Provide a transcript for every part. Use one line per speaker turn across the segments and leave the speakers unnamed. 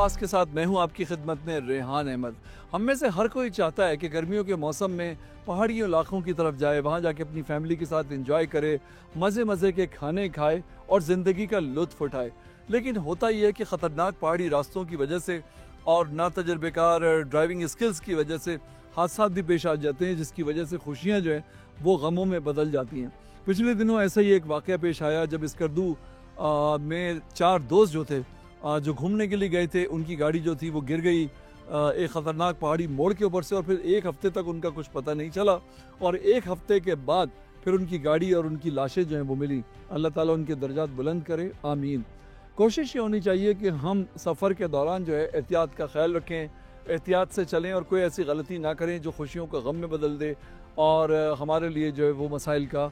आवाज़ के साथ मैं हूं आपकी खिदमत में रेहान अहमद। हम में से हर कोई चाहता है कि गर्मियों के मौसम में पहाड़ी इलाकों की तरफ जाए, वहां जाके अपनी फैमिली के साथ एंजॉय करे, मज़े मज़े के खाने खाए और ज़िंदगी का लुत्फ़ उठाए। लेकिन होता यह है कि ख़तरनाक पहाड़ी रास्तों की वजह से और ना तजर्बेकार ड्राइविंग स्किल्स की वजह से हादसा भी पेश आ जाते हैं, जिसकी वजह से खुशियाँ जो हैं वो गमों में बदल जाती हैं। पिछले दिनों ऐसा ही एक वाक़या पेश आया जब स्कर्दू में 4 दोस्त जो थे जो घूमने के लिए गए थे, उनकी गाड़ी जो थी वो गिर गई एक ख़तरनाक पहाड़ी मोड़ के ऊपर से, और फिर 1 हफ़्ते तक उनका कुछ पता नहीं चला, और 1 हफ़्ते के बाद फिर उनकी गाड़ी और उनकी लाशें जो हैं वो मिली। अल्लाह ताला उनके दर्जात बुलंद करे, आमीन। कोशिश ये होनी चाहिए कि हम सफ़र के दौरान जो है एहतियात का ख्याल रखें, एहतियात से चलें और कोई ऐसी गलती ना करें जो खुशियों को गम में बदल दे और हमारे लिए जो है वो मसाइल का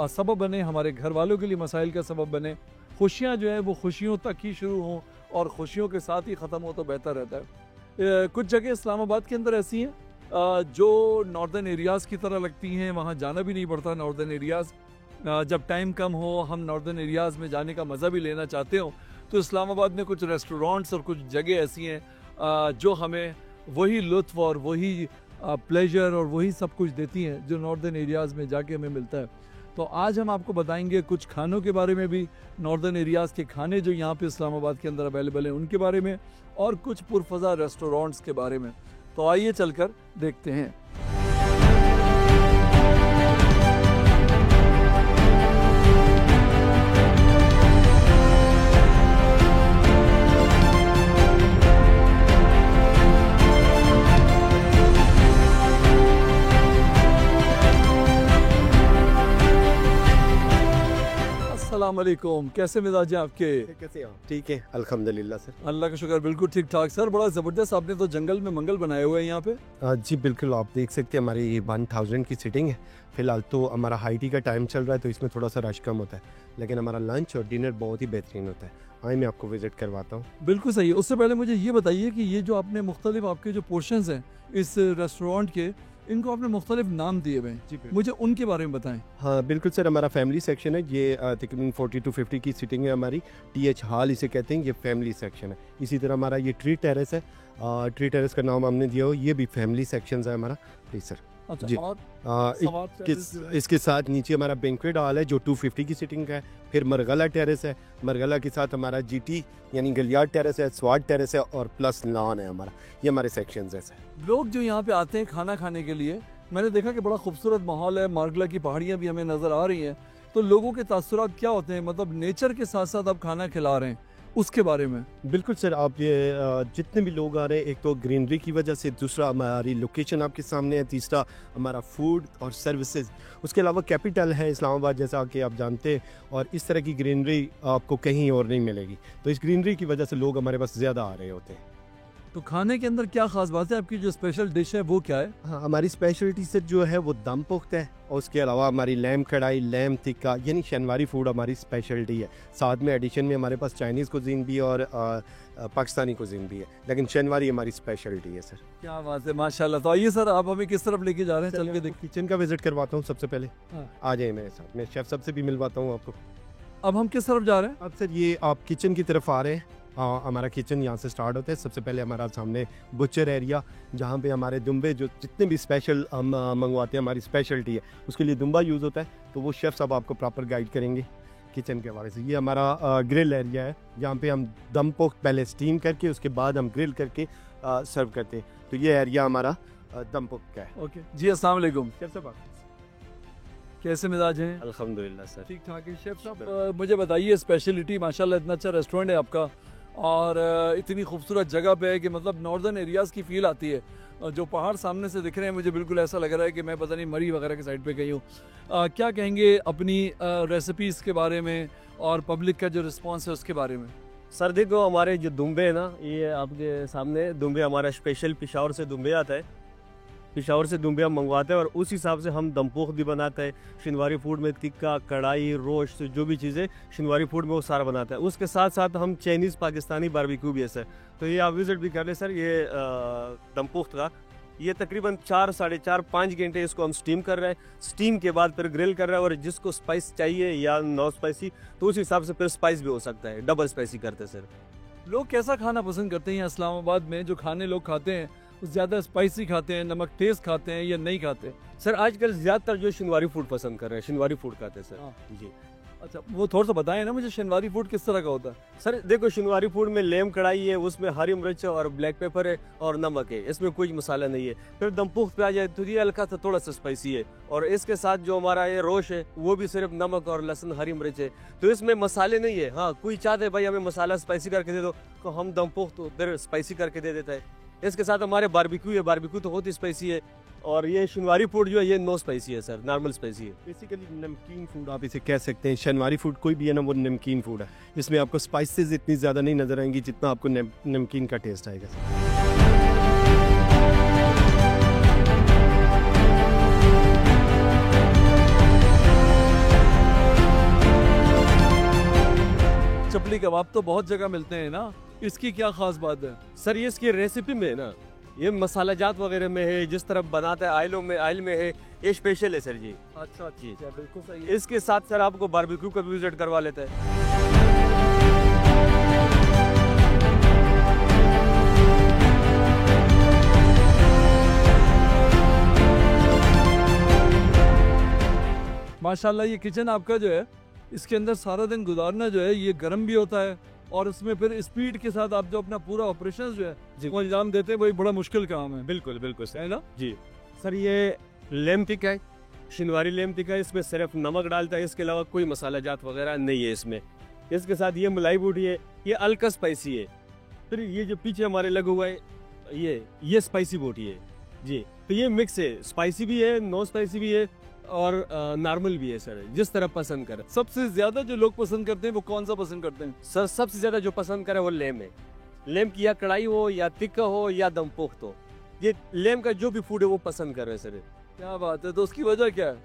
सबब बने, हमारे घर वालों के लिए मसाइल का सबब बने। खुशियाँ जो है वो खुशियों तक ही शुरू हों और खुशियों के साथ ही ख़त्म हो तो बेहतर रहता है। कुछ जगह इस्लामाबाद के अंदर ऐसी हैं जो नॉर्दर्न एरियाज़ की तरह लगती हैं, वहाँ जाना भी नहीं पड़ता। नॉर्दर्न एरियाज़ जब टाइम कम हो, हम नॉर्दर्न एरियाज़ में जाने का मज़ा भी लेना चाहते हो, तो इस्लामाबाद में कुछ रेस्टोरेंट्स और कुछ जगह ऐसी हैं जो हमें वही लुत्फ़ और वही प्लेजर और वही सब कुछ देती हैं जो नॉर्दर्न एरियाज़ में जाके हमें मिलता है। तो आज हम आपको बताएंगे कुछ खानों के बारे में भी, नॉर्दर्न एरियाज़ के खाने जो यहाँ पे इस्लामाबाद के अंदर अवेलेबल हैं उनके बारे में, और कुछ पुरफ़ज़ा रेस्टोरेंट्स के बारे में। तो आइए चलकर देखते हैं। अस्सलाम वालेकुम, कैसे मिजाज हैं आपके?
कैसे हो? ठीक है, अल्हम्दुलिल्लाह सर।
अल्लाह का शुक्र, बिल्कुल ठीक ठाक सर। बड़ा ज़बरदस्त आपने तो जंगल में मंगल बनाए हुए हैं यहाँ पे।
जी बिल्कुल, आप देख सकते हैं हमारी 1000 की सीटिंग है। फ़िलहाल तो हमारा हाई टी का टाइम चल रहा है तो इसमें थोड़ा सा रश कम होता है, लेकिन हमारा लंच और डिनर बहुत ही बेहतरीन होता है। आइए मैं आपको विज़िट करवाता हूँ।
बिल्कुल सही है। उससे पहले मुझे ये बताइए कि ये जो आपने मुख्तलिफ आपके जो पोर्शंस हैं इस रेस्टोरेंट के, इनको आपने मुख्तलिफ नाम दिए हुए हैं, मुझे उनके बारे में बताएं।
हाँ बिल्कुल सर, हमारा फैमिली सेक्शन है। ये तकरीबन 40 to 50 की सीटिंग है हमारी। TH हॉल इसे कहते हैं, ये फैमिली सेक्शन है। इसी तरह हमारा ये ट्री टेरेस है, ट्री टेरेस का नाम हमने दिया हो, ये भी फैमिली सेक्शन है हमारा। Please sir.
अच्छा,
जी। इसके साथ नीचे हमारा बैंक्वेट हॉल है जो 250 की सीटिंग का है। फिर मरगला टेरेस है, मरगला के साथ हमारा GT यानी गलियार टेरेस है, स्वाद टेरेस है और प्लस लॉन है हमारा। ये हमारे सेक्शंस हैं।
लोग जो यहाँ पे आते हैं खाना खाने के लिए, मैंने देखा कि बड़ा खूबसूरत माहौल है, मारगला की पहाड़ियाँ भी हमें नज़र आ रही हैं, तो लोगों के तासुरात क्या होते हैं? मतलब नेचर के साथ साथ आप खाना खिला रहे हैं, उसके बारे में।
बिल्कुल सर, आप ये जितने भी लोग आ रहे हैं, एक तो ग्रीनरी की वजह से, दूसरा हमारी लोकेशन आपके सामने है, तीसरा हमारा फूड और सर्विसेज। उसके अलावा कैपिटल है इस्लामाबाद जैसा कि आप जानते हैं, और इस तरह की ग्रीनरी आपको कहीं और नहीं मिलेगी, तो इस ग्रीनरी की वजह से लोग हमारे पास ज़्यादा आ रहे होते हैं।
तो खाने के अंदर क्या खास बात है? आपकी जो स्पेशल डिश है वो क्या है?
हाँ, हमारी स्पेशलिटी सर जो है वो दम पुख्त है, और उसके अलावा हमारी लैम कढ़ाई, लैम टिक्का यानी शनवारी फूड हमारी स्पेशलिटी है। साथ में एडिशन में हमारे पास चाइनीज़ कुजीन भी और पाकिस्तानी कुजीन भी है, लेकिन शनवारी हमारी स्पेशलिटी है सर।
क्या बात है, माशाल्लाह। तो आइए सर, आप हमें किस तरफ लेके जा रहे हैं? चल के देख।
किचन का विजिट करवाता हूँ सबसे पहले।
हाँ।
आ जाइए मेरे साथ, मैं शेफ़ साहब से भी मिलवाता हूँ आपको।
अब हम किस तरफ जा रहे हैं?
अब सर ये आप किचन की तरफ आ रहे हैं। हमारा किचन यहाँ से स्टार्ट होता है। सबसे पहले हमारा सामने बुचर एरिया, जहाँ पे हमारे दुम्बे जो जितने भी स्पेशल हम मंगवाते हैं, हमारी स्पेशलिटी है, उसके लिए दुम्बा यूज़ होता है, तो वो शेफ़ साहब आपको प्रॉपर गाइड करेंगे किचन के हवाले से। ये हमारा ग्रिल एरिया है, जहाँ पे हम दम पोख पहले स्टीम करके उसके बाद हम ग्रिल करके सर्व करते हैं। तो ये एरिया हमारा दम पोख का है।
ओके जी, अस्सलाम वालेकुम।
शेफ़ साहब
कैसे मिजाज हैं?
अल्हम्दुलिल्लाह सर,
ठीक ठाक है। शेफ़ साहब मुझे बताइए, स्पेशलिटी माशाल्लाह इतना अच्छा रेस्टोरेंट है आपका, और इतनी खूबसूरत जगह पे है कि मतलब नॉर्दर्न एरियाज़ की फ़ील आती है। जो पहाड़ सामने से दिख रहे हैं, मुझे बिल्कुल ऐसा लग रहा है कि मैं पता नहीं मरी वगैरह के साइड पे गई हूँ। क्या कहेंगे अपनी रेसिपीज़ के बारे में और पब्लिक का जो रिस्पॉन्स है उसके बारे में?
सर देखो, हमारे जो दुम्बे है ना, ये आपके सामने दुम्बे हमारा स्पेशल पिशावर से दुम्बे आता है। पिशावर से दुम्बे हम मंगवाते हैं और उस हिसाब से हम दमपोख भी बनाते हैं। शिनवारी फूड में टिक्का, कढ़ाई, रोस्ट, जो भी चीज़ें शिनवारी फूड में वो सारा बनाता है। उसके साथ साथ हम चाइनीज़, पाकिस्तानी बारबेक्यू भी है सर। तो ये आप विज़िट भी कर ले सर। ये दमपोख का ये तकरीबन 4, साढ़े 4, 5 घंटे इसको हम स्टीम कर रहे हैं। स्टीम के बाद फिर ग्रिल कर रहे हैं, और जिसको स्पाइस चाहिए या नॉन स्पाइसी तो उस हिसाब से फिर स्पाइस भी हो सकता है। डबल स्पाइसी करते हैं सर।
लोग कैसा खाना पसंद करते हैं यहाँ इस्लामाबाद में? जो खाने लोग खाते हैं वो ज़्यादा स्पाइसी खाते हैं, नमक तेज़ खाते हैं या नहीं खाते?
सर आजकल ज़्यादातर जो शिनवारी फूड पसंद कर रहे हैं, शिनवारी फूड खाते हैं सर।
हाँ।
जी
अच्छा, वो थोड़ा सा बताएं ना मुझे, शनवारी फूड किस तरह का होता है?
सर देखो, शिनवारी फूड में लेम कढ़ाई है, उसमें हरी मिर्च और ब्लैक पेपर है और नमक है, इसमें कोई मसाला नहीं है। फिर दमपुख्त पे आ जाए तो ये हल्का सा थोड़ा सा स्पाइसी है, और इसके साथ जो हमारा ये रोश है वो भी सिर्फ नमक और लहसुन हरी मिर्च है, तो इसमें मसाले नहीं है। हाँ, कोई चाहते भाई हमें मसाला स्पाइसी करके दे दो तो हम दमपुख्त उधर स्पाइसी करके दे देता है। इसके साथ हमारे बारबेक्यू है, बारबेक्यू तो बहुत ही स्पाइसी है, और ये शिनवारी फूड जो है ये नो स्पाइसी है सर, नॉर्मल स्पाइसी है।
बेसिकली नमकीन फूड आप इसे कह सकते हैं। शनवारी फूड कोई भी है ना, वो नमकीन फूड है। इसमें आपको स्पाइसेस इतनी ज़्यादा नहीं नज़र आएंगी जितना आपको नमकीन का टेस्ट आएगा।
चपली कबाब तो बहुत जगह मिलते हैं ना, इसकी क्या खास बात है?
सर ये इसकी रेसिपी में है ना, ये मसाला जात वगैरह में है, जिस तरह बनाता है आयल में है, ये स्पेशल है सर जी।
अच्छा जी, बिल्कुल सही है।
इसके साथ सर आपको बारबेक्यू का भी विजिट करवा लेता है।
माशाल्लाह ये किचन आपका जो है, इसके अंदर सारा दिन गुजारना जो है ये गर्म भी होता है, और इसमें फिर स्पीड के साथ आप जो अपना पूरा ऑपरेशन जो है वो अंजाम देते हैं, वही बड़ा मुश्किल काम है।
बिल्कुल बिल्कुल सर,
है ना
जी। सर ये लेम टिक्का है, शिनवारी लेम टिक्का है, इसमें सिर्फ नमक डालता है, इसके अलावा कोई मसाला जात वगैरह नहीं है इसमें। इसके साथ ये मलाई बूटी है, ये हल्का स्पाइसी है। फिर ये जो पीछे हमारे लगा हुआ है ये स्पाइसी बोटी है जी। तो ये मिक्स है, स्पाइसी भी है, नॉन स्पाइसी भी है, और नॉर्मल भी है सर, जिस तरह पसंद करे।
सबसे ज्यादा जो लोग पसंद करते हैं वो कौन सा पसंद करते हैं?
सर सबसे ज्यादा जो पसंद करे वो लेम है। लेम की या कढ़ाई हो या टिक्का हो या दमपुख्त हो, ये लेम का जो भी फूड है वो पसंद कर रहे हैं सर।
क्या बात है, तो उसकी वजह क्या है?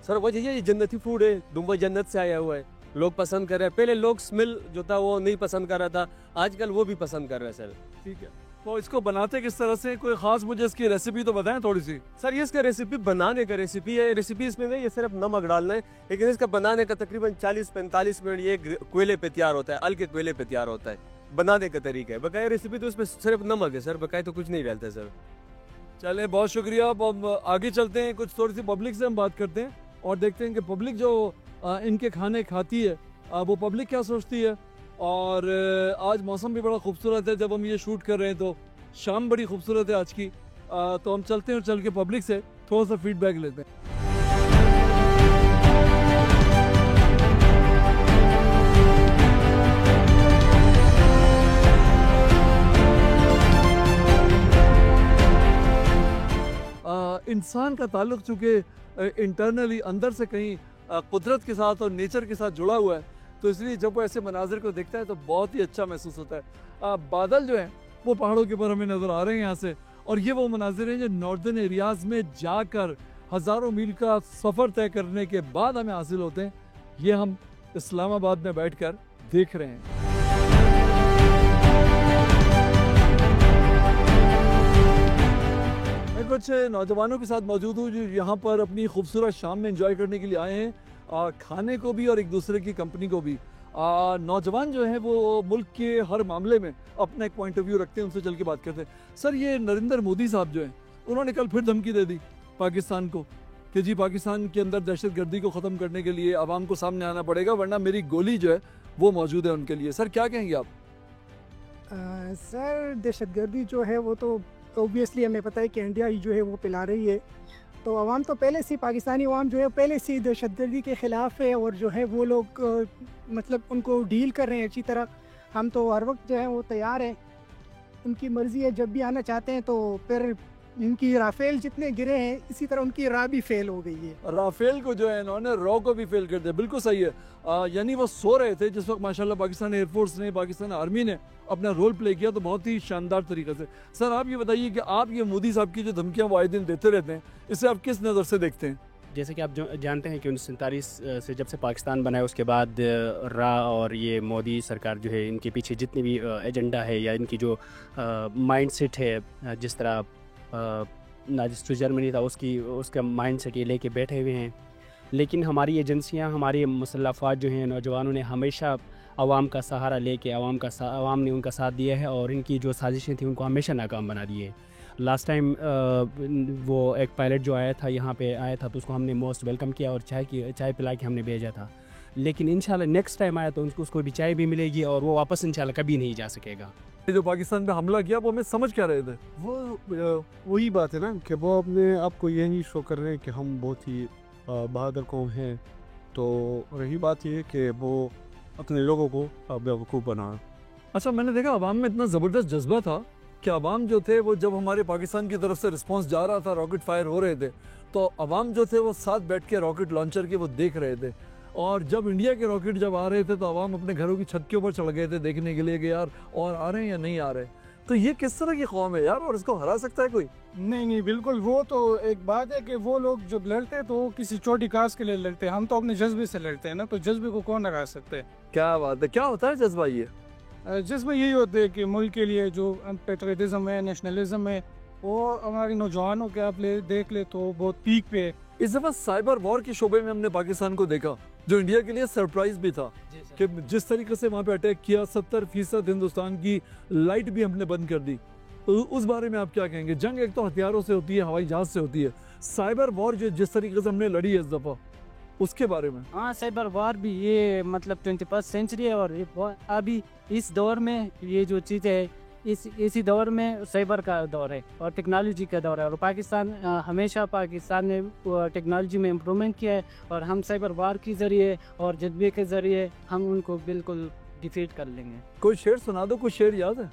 सर वजह ये जन्नती फूड है, दुबई जन्नत से आया हुआ है, लोग पसंद कर रहे हैं। पहले लोग स्मेल जो था वो नहीं पसंद कर रहा था, आजकल वो भी पसंद कर रहे हैं सर।
ठीक है, तो इसको बनाते किस तरह से? कोई खास मुझे इसकी रेसिपी तो बताएं थोड़ी सी।
सर ये इसका रेसिपी बनाने का रेसिपी है, रेसिपी इसमें नहीं, ये सिर्फ नमक डालना है, लेकिन इसका बनाने का तकरीबन 40-45 मिनट ये कोयले पे तैयार होता है, हल्के कोयले पे तैयार होता है। बनाने का तरीका है, बकाया रेसिपी तो इसमें सिर्फ नमक है सर, बकाया तो कुछ नहीं डालता है सर।
चले, बहुत शुक्रिया। अब आगे चलते हैं, कुछ थोड़ी सी पब्लिक से हम बात करते हैं और देखते हैं कि पब्लिक जो इनके खाने खाती है वो पब्लिक क्या सोचती है। और आज मौसम भी बड़ा खूबसूरत है, जब हम ये शूट कर रहे हैं तो शाम बड़ी खूबसूरत है आज की। तो हम चलते हैं और चल के पब्लिक से थोड़ा सा फीडबैक लेते हैं। इंसान का ताल्लुक चूँकि इंटरनली अंदर से कहीं कुदरत के साथ और नेचर के साथ जुड़ा हुआ है, तो इसलिए जब वो ऐसे मनाजिर को देखता है तो बहुत ही अच्छा महसूस होता है। बादल जो है वो पहाड़ों के ऊपर हमें नज़र आ रहे हैं यहाँ से, और ये वो मनाजिर हैं जो नॉर्दर्न एरियाज़ में जाकर हज़ारों मील का सफ़र तय करने के बाद हमें हासिल होते हैं। ये हम इस्लामाबाद में बैठकर देख रहे हैं। मैं कुछ नौजवानों के साथ मौजूद हूँ जो यहाँ पर अपनी खूबसूरत शाम में एंजॉय करने के लिए आए हैं, खाने को भी और एक दूसरे की कंपनी को भी। नौजवान जो है वो मुल्क के हर मामले में अपना एक पॉइंट ऑफ व्यू रखते हैं, उनसे चल के बात करते हैं। सर ये नरेंद्र मोदी साहब जो हैं उन्होंने कल फिर धमकी दे दी पाकिस्तान को कि जी पाकिस्तान के अंदर दहशत गर्दी को ख़त्म करने के लिए आवाम को सामने आना पड़ेगा, वरना मेरी गोली जो है वो मौजूद है उनके लिए। सर क्या कहेंगे आप?
सर दहशत गर्दी जो है वो तो ओबियसली हमें पता है कि इंडिया ही जो है वो पिला रही है, तो अवाम तो पहले से पाकिस्तानी अवाम जो है पहले से दहशतगर्दी के ख़िलाफ़ है, और जो है वो लोग मतलब उनको डील कर रहे हैं अच्छी तरह। हम तो हर वक्त जो है वो तैयार हैं, उनकी मर्ज़ी है, जब भी आना चाहते हैं। तो फिर इनकी राफेल जितने गिरे हैं इसी तरह उनकी रा भी फेल हो गई है।
राफेल को जो है इन्होंने रॉ को भी फेल कर दिया, बिल्कुल सही है। यानी वो सो रहे थे जिस वक्त माशाल्लाह पाकिस्तान एयरफोर्स ने, पाकिस्तान आर्मी ने अपना रोल प्ले किया, तो बहुत ही शानदार तरीके से। सर आप ये बताइए कि आप ये मोदी साहब की जो धमकियाँ वो आए दिन देते रहते हैं, इसे आप किस नज़र से देखते हैं?
जैसे कि आप जानते हैं कि 1947 से जब से पाकिस्तान बना है उसके बाद रा और ये मोदी सरकार जो है, इनके पीछे जितनी भी एजेंडा है या इनकी जो माइंड सेट है, जिस तरह नाजिस्ट जर्मनी था उसका माइंड सेट ये लेके बैठे हुए हैं। लेकिन हमारी एजेंसियां, हमारी मुसल्लह अफ़वाज जो हैं, नौजवानों ने हमेशा आवाम का सहारा लेके आवाम ने उनका साथ दिया है और इनकी जो साजिशें थी उनको हमेशा नाकाम बना दिए है। लास्ट टाइम वो एक पायलट जो आया था यहाँ पे आया था तो उसको हमने मोस्ट वेलकम किया और चाय पिला के हमने भेजा था, लेकिन इंशाल्लाह नेक्स्ट टाइम आया तो उसको भी चाय भी मिलेगी और वो वापस इंशाल्लाह कभी नहीं जा सकेगा।
ये जो पाकिस्तान पे हमला किया वो हमें समझ क्या रहे थे?
वो वही बात है ना कि वो अपने आप को यही शो कर रहे हैं कि हम बहुत ही बहादुर कौम हैं। तो रही बात ये कि वो अपने लोगों को बेवकूफ़ बना।
अच्छा, मैंने देखा अवाम में इतना ज़बरदस्त जज्बा था कि अवाम जो थे वो जब हमारे पाकिस्तान की तरफ से रिस्पांस जा रहा था, रॉकेट फायर हो रहे थे, तो अवाम जो थे वो साथ बैठ के रॉकेट लॉन्चर के वो देख रहे थे। और जब इंडिया के रॉकेट जब आ रहे थे तो अवाम अपने घरों की छत के ऊपर चढ़ गए थे देखने के लिए कि यार और आ रहे हैं या नहीं आ रहे। तो ये किस तरह की कौम है यार, और इसको हरा सकता है कोई?
नहीं बिल्कुल, वो तो एक बात है कि वो लोग जब लड़ते हैं तो वो किसी छोटी काज के लिए लड़ते हैं, हम तो अपने जज्बे से लड़ते हैं ना, तो जज्बे को कौन हरा सकते हैं?
क्या बात है, क्या होता है जज्बा ये?
जज्बा यही होते है कि मुल्क के लिए जो पेट्रियटिज्म है, नेशनलिज्म है, वो हमारे नौजवानों के आप देख ले तो बहुत पीक पे है।
इस दफा साइबर वॉर के शोबे में हमने पाकिस्तान को देखा, जो इंडिया के लिए सरप्राइज भी था कि जिस तरीके से वहाँ पे अटैक किया, 70% हिंदुस्तान की लाइट भी हमने बंद कर दी। तो उस बारे में आप क्या कहेंगे? जंग एक तो हथियारों से होती है, हवाई जहाज से होती है, साइबर वॉर जो जिस तरीके से हमने लड़ी है इस दफा, उसके बारे में?
हाँ, साइबर वॉर भी ये मतलब 21st सेंचुरी है और ये अभी इस दौर में ये जो चीज़ें है इसी दौर में साइबर का दौर है और टेक्नोलॉजी का दौर है। और पाकिस्तान ने टेक्नोलॉजी में इम्प्रूवमेंट किया है और हम साइबर वार के ज़रिए और जज्बे के ज़रिए हम उनको बिल्कुल डिफीट कर लेंगे।
कोई शेर सुना दो, कोई शेर याद है?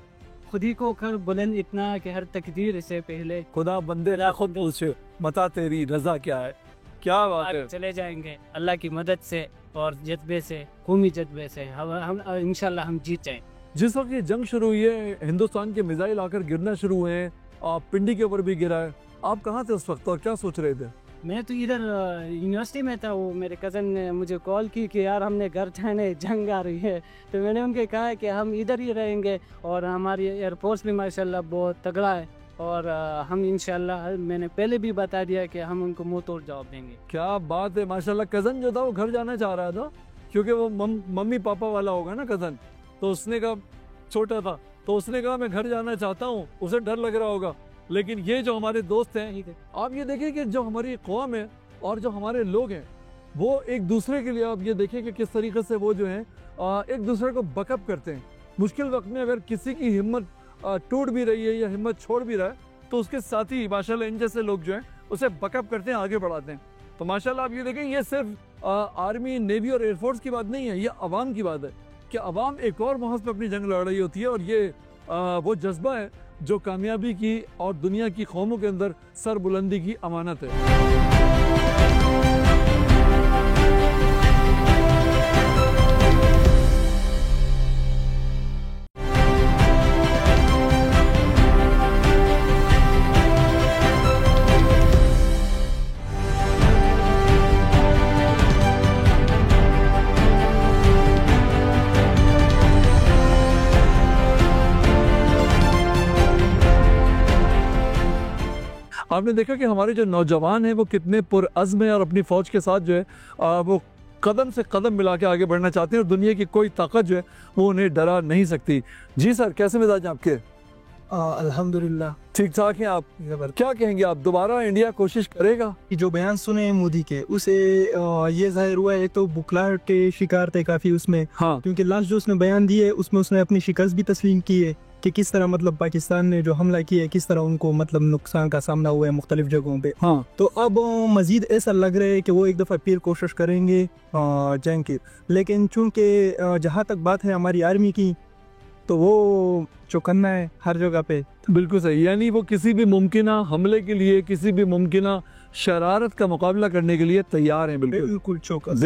खुद ही को कर बुलंद इतना कि हर तकदीर से पहले
खुदा बंदे ना खुद उसे मता तेरी रजा क्या है। क्या बात है।
चले जाएंगे अल्लाह की मदद से और जज्बे से, कौमी जज्बे से हम इंशाल्लाह हम जीत जाएंगे।
जिस वक्त ये जंग शुरू हुई है, हिंदुस्तान के मिसाइल आकर गिरना शुरू हुए हैं, पिंडी के ऊपर भी गिरा है, आप कहाँ थे उस वक्त और क्या सोच रहे थे?
मैं तो इधर यूनिवर्सिटी में था। वो मेरे कज़न ने मुझे कॉल की कि यार हमने घर जाने, जंग आ रही है, तो मैंने उनके कहा कि हम इधर ही रहेंगे और हमारी एयरफोर्स भी माशाल्लाह बहुत तगड़ा है और हम इंशाल्लाह, मैंने पहले भी बता दिया कि हम उनको मुंह तोड़ जवाब देंगे।
क्या बात है, माशाल्लाह। कज़न जो था वो घर जाना चाह रहा था क्योंकि वो मम्मी पापा वाला होगा ना कज़न, तो उसने कहा, छोटा था तो उसने कहा मैं घर जाना चाहता हूँ, उसे डर लग रहा होगा। लेकिन ये जो हमारे दोस्त हैं, आप ये देखिए कि जो हमारी कौम है और जो हमारे लोग हैं वो एक दूसरे के लिए, आप ये देखिए कि किस तरीके से वो जो हैं एक दूसरे को बकअप करते हैं। मुश्किल वक्त में अगर किसी की हिम्मत टूट भी रही है या हिम्मत छोड़ भी रहा है तो उसके साथी माशाल्लाह इन जैसे लोग जो हैं उसे बकअप करते हैं, आगे बढ़ाते हैं। तो माशाल्लाह आप ये देखें, ये सिर्फ आर्मी, नेवी और एयरफोर्स की बात नहीं है, ये अवाम की बात है कि अवाम एक और महज पे अपनी जंग लड़ रही होती है। और ये वो जज्बा है जो कामयाबी की और दुनिया की कौमों के अंदर सर बुलंदी की अमानत है। आपने देखा कि हमारे जो नौजवान हैं वो कितने पुरअज़्म हैं और अपनी फ़ौज के साथ जो है वो कदम से कदम मिला के आगे बढ़ना चाहते हैं और दुनिया की कोई ताकत जो है वो उन्हें डरा नहीं सकती। जी सर, कैसे मिजाज आपके?
अल्हम्दुलिल्लाह
ठीक ठाक हैं आप? क्या कहेंगे आप, दोबारा इंडिया कोशिश करेगा?
जो बयान सुने मोदी के, उसे ये जाहिर हुआ है तो बुखलाहट के शिकार थे काफ़ी उसमें।
हाँ,
क्योंकि लास्ट जो उसने बयान दिए उसमें उसने अपनी शिकस्त भी तस्लीम की है कि किस तरह मतलब पाकिस्तान ने जो हमला किया है किस तरह उनको मतलब नुकसान का सामना हुआ है मुख्तलिफ जगहों पे।
हाँ,
तो अब मज़ीद ऐसा लग रहा है कि वो एक दफ़ा फिर कोशिश करेंगे जंग की। लेकिन चूँकि जहाँ तक बात है हमारी आर्मी की, तो वो चौकन्ना है हर जगह पे।
बिल्कुल सही, यानी वो किसी भी मुमकिना हमले के लिए, किसी भी मुमकिना शरारत का मुकाबला करने के लिए तैयार हैं।
बिल्कुल चौकस,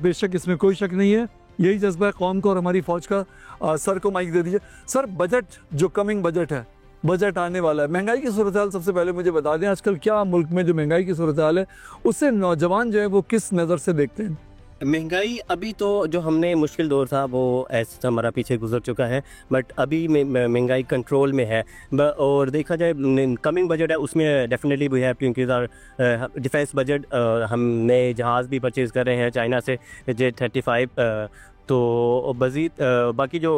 बेशक इसमें कोई शक नहीं है। यही जज्बा है कौम को और हमारी फौज का। सर को माइक दे दीजिए। सर, बजट जो कमिंग बजट है, बजट आने वाला है, महंगाई की सूरत हाल सबसे पहले मुझे बता दें, आजकल क्या मुल्क में जो महंगाई की सूरत हाल है उससे नौजवान जो है वो किस नज़र से देखते हैं?
महंगाई अभी तो जो हमने मुश्किल दौर था वो ऐसा हमारा पीछे गुजर चुका है, बट अभी महंगाई कंट्रोल में है। और देखा जाए कमिंग बजट है उसमें definitely we have to increase our defence budget. हम नए जहाज़ भी परचेज़ कर रहे हैं चाइना से, J-35 तो मज़ीद बाकी जो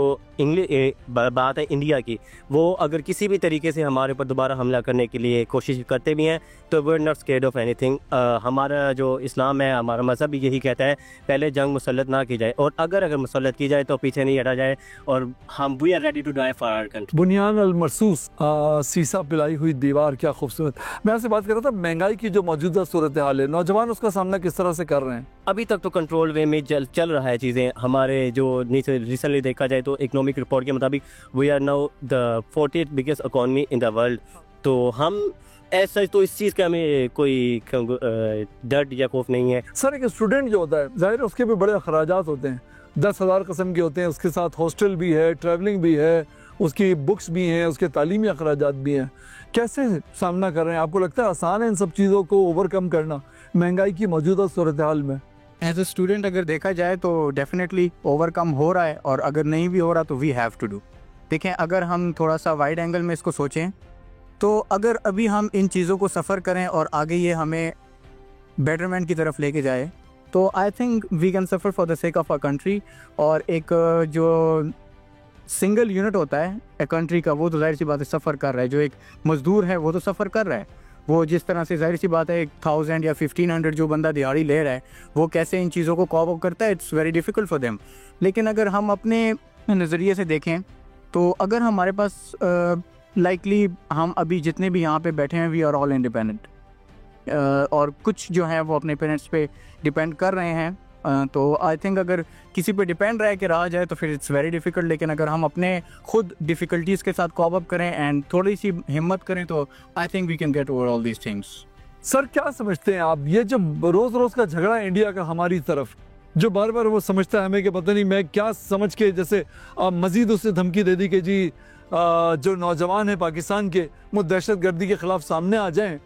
बात है इंडिया की, वो अगर किसी भी तरीके से हमारे ऊपर दोबारा हमला करने के लिए कोशिश करते भी हैं तो we are not scared of anything. हमारा जो इस्लाम है, हमारा मज़हब भी यही कहता है पहले जंग मुसल्लत ना की जाए, और अगर मुसल्लत की जाए तो पीछे नहीं हटा जाए, और हम we are ready to die for our country.
बुनियान अल मरसूस, सीसा पिलाई हुई दीवार, क्या खूबसूरत। मैं आपसे बात कर रहा था महंगाई की जो मौजूदा सूरत हाल है, नौजवान उसका सामना किस तरह से कर रहे हैं?
अभी तक तो कंट्रोल वे में चल रहा है चीज़ें। हमारे जो नीचे रिसेंटली देखा जाए तो इकोनॉमिक रिपोर्ट के मुताबिक we are now the 40th biggest economy in the world. तो हम ऐसा तो इस चीज़ का हमें कोई डर या खौफ नहीं है।
सर एक स्टूडेंट जो होता है ज़ाहिर है उसके भी बड़े अखराजात होते हैं, 10,000 कस्म के होते हैं, उसके साथ हॉस्टल भी है, ट्रैवलिंग भी है, उसकी बुक्स भी हैं, उसके तालीमी अखराजात भी हैं। कैसे सामना कर रहे हैं? आपको लगता है आसान है इन सब चीज़ों को ओवरकम करना महंगाई की मौजूदा सूरत हाल में?
एज ए स्टूडेंट अगर देखा जाए तो डेफिनेटली ओवरकम हो रहा है, और अगर नहीं भी हो रहा तो वी हैव टू डू। देखें, अगर हम थोड़ा सा वाइड एंगल में इसको सोचें तो अगर अभी हम इन चीज़ों को सफ़र करें और आगे ये हमें बेटरमेंट की तरफ लेके जाए तो I think we can suffer for the sake of a country. और एक जो सिंगल यूनिट होता है ए कंट्री का, वो तो जाहिर सी बात है सफ़र कर रहा है। जो एक मज़दूर है वो तो सफ़र कर रहा है, वो जिस तरह से जाहिर सी बात है 1000 या 1500 जो बंदा दिहाड़ी ले रहा है वो कैसे इन चीज़ों को कॉप अप करता है, it's very difficult for them. लेकिन अगर हम अपने नज़रिए से देखें तो अगर हमारे पास लाइकली हम अभी जितने भी यहाँ पे बैठे हैं वी आर ऑल इंडिपेंडेंट, और कुछ जो है वो अपने पेरेंट्स पे डिपेंड कर रहे हैं। तो आई थिंक अगर किसी पे डिपेंड रह के रहा जाए तो फिर इट्स वेरी डिफ़िकल्ट। लेकिन अगर हम अपने खुद डिफ़िकल्टीज़ के साथ कॉप अप करें एंड थोड़ी सी हिम्मत करें तो I think we can get over all these things.
Sir क्या समझते हैं आप, ये जो रोज़ रोज़ का झगड़ा है इंडिया का हमारी तरफ, जो बार बार वो समझता है हमें कि पता नहीं मैं क्या समझ के, जैसे मज़ीद उससे धमकी दे दी कि जी जो नौजवान है पाकिस्तान के वो दहशत गर्दी के ख़िलाफ़ सामने आ जाएँ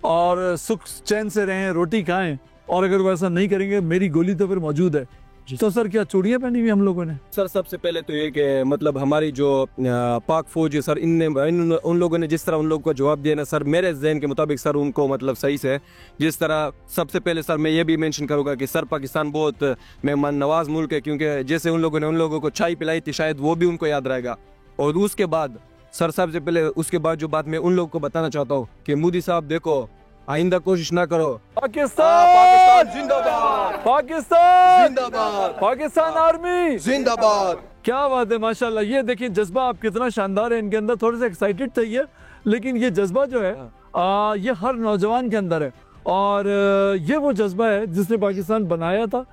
और सुख चैन से रहें, रोटी खाएँ, और अगर वो ऐसा नहीं करेंगे मेरी गोली तो फिर मौजूद है। तो सर क्या चूड़ियाँ पहनी हुई हम लोगों ने?
सर सबसे पहले तो ये कि मतलब हमारी जो पाक फौज है सर, उन लोगों ने जिस तरह उन लोगों को जवाब दिया ना सर, मेरे जहन के मुताबिक सर उनको मतलब सही से जिस तरह, सबसे पहले सर मैं ये भी मेंशन करूँगा कि सर पाकिस्तान बहुत मेहमान नवाज मुल्क है, क्योंकि जैसे उन लोगों ने उन लोगों को चाय पिलाई थी शायद वो भी उनको याद रहेगा। और उसके बाद सर सबसे पहले उसके बाद जो बात मैं उन लोगों को बताना चाहता हूँ कि मोदी साहब देखो आइंदा कोशिश ना करो।
पाकिस्तान
जिंदाबाद,
पाकिस्तान
जिंदाबाद,
पाकिस्तान आर्मी
जिंदाबाद।
क्या बात है, माशाल्लाह। ये देखिए जज्बा आप कितना शानदार है इनके अंदर। थोड़े से एक्साइटेड थे ये, लेकिन ये जज्बा जो है ये हर नौजवान के अंदर है, और ये वो जज्बा है जिसने पाकिस्तान बनाया था,